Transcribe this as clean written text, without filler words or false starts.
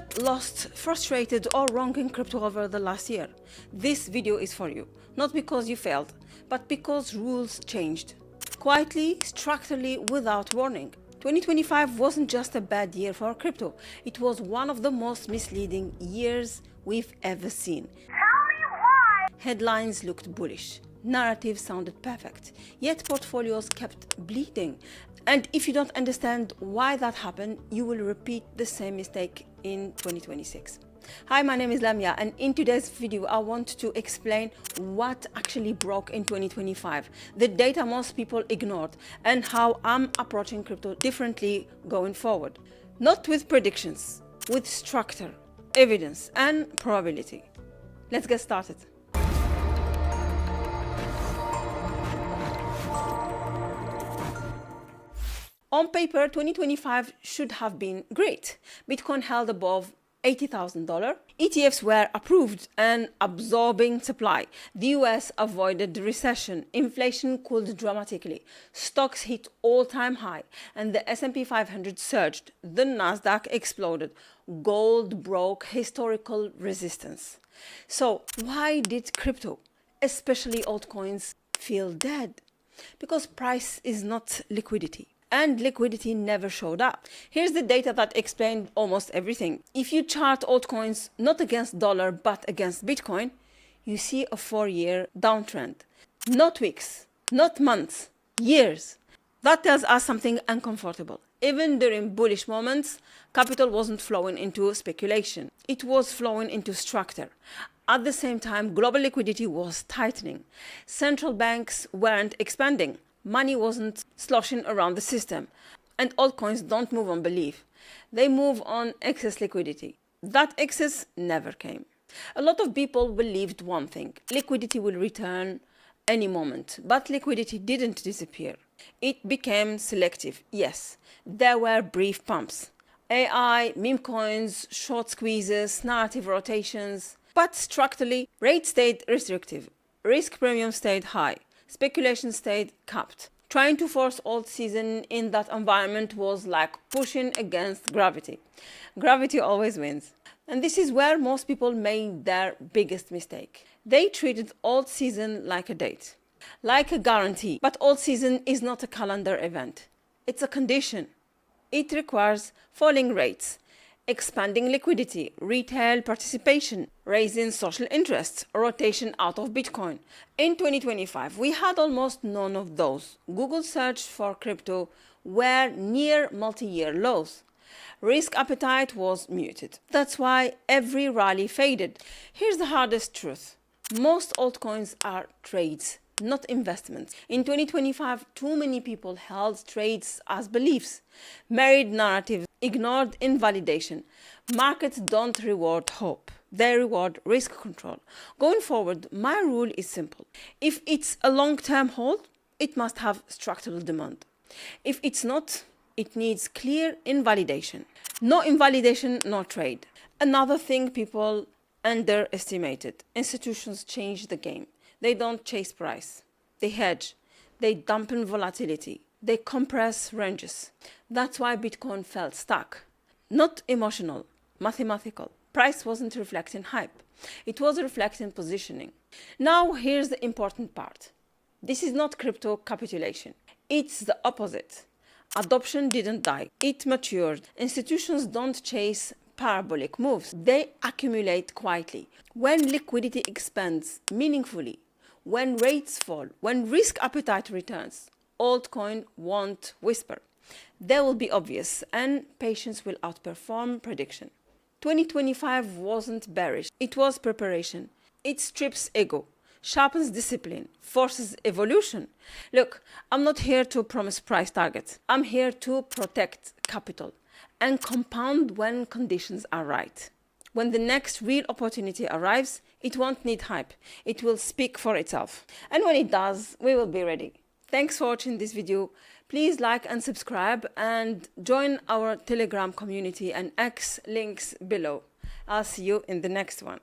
felt lost, frustrated, or wrong in crypto over the last year? This video is for you. Not because you failed, but because rules changed. Quietly, structurally, without warning. 2025 wasn't just a bad year for crypto. It was one of the most misleading years we've ever seen. Tell me why! Headlines looked bullish. Narratives sounded perfect. Yet portfolios kept bleeding. And if you don't understand why that happened, you will repeat the same mistake in 2026. Hi, my name is Lamia, and in today's video, I want to explain what actually broke in 2025, the data most people ignored, and how I'm approaching crypto differently going forward. Not with predictions, with structure, evidence, and probability. Let's get started. On paper, 2025 should have been great. Bitcoin held above $80,000. ETFs were approved and absorbing supply. The US avoided recession. Inflation cooled dramatically. Stocks hit all-time high, and the S&P 500 surged. The Nasdaq exploded. Gold broke historical resistance. So why did crypto, especially altcoins, feel dead? Because price is not liquidity. And liquidity never showed up. Here's the data that explained almost everything. If you chart altcoins not against dollar but against Bitcoin, you see a 4-year downtrend. Not weeks, not months, years. That tells us something uncomfortable. Even during bullish moments, capital wasn't flowing into speculation. It was flowing into structure. At the same time, global liquidity was tightening. Central banks weren't expanding. Money wasn't sloshing around the system. And altcoins don't move on belief. They move on excess liquidity. That excess never came. A lot of people believed one thing: liquidity will return any moment. But liquidity didn't disappear. It became selective. Yes, there were brief pumps. AI, meme coins, short squeezes, narrative rotations. But structurally, rates stayed restrictive. Risk premium stayed high. Speculation stayed capped. Trying to force Altseason in that environment was like pushing against gravity. Gravity always wins. And this is where most people made their biggest mistake. They treated Altseason like a date, like a guarantee. But Altseason is not a calendar event. It's a condition. It requires falling rates, expanding liquidity, retail participation, raising social interest, rotation out of Bitcoin. In 2025, we had almost none of those. Google search for crypto were near multi-year lows. Risk appetite was muted. That's why every rally faded. Here's the hardest truth. Most altcoins are trades, not investments. In 2025, too many people held trades as beliefs, married narratives, ignored invalidation. Markets don't reward hope. They reward risk control. Going forward, my rule is simple. If it's a long-term hold, it must have structural demand. If it's not, it needs clear invalidation. No invalidation, no trade. Another thing people underestimated: institutions change the game. They don't chase price. They hedge. They dampen volatility. They compress ranges. That's why Bitcoin felt stuck. Not emotional, mathematical. Price wasn't reflecting hype. It was reflecting positioning. Now here's the important part. This is not crypto capitulation. It's the opposite. Adoption didn't die. It matured. Institutions don't chase parabolic moves. They accumulate quietly. When liquidity expands meaningfully, when rates fall, when risk appetite returns, altcoin won't whisper. They will be obvious, and patience will outperform prediction. 2025 wasn't bearish. It was preparation. It strips ego, sharpens discipline, forces evolution. Look, I'm not here to promise price targets. I'm here to protect capital and compound when conditions are right. When the next real opportunity arrives, it won't need hype. It will speak for itself. And when it does, we will be ready. Thanks for watching this video. Please like and subscribe and join our Telegram community and X links below. I'll see you in the next one.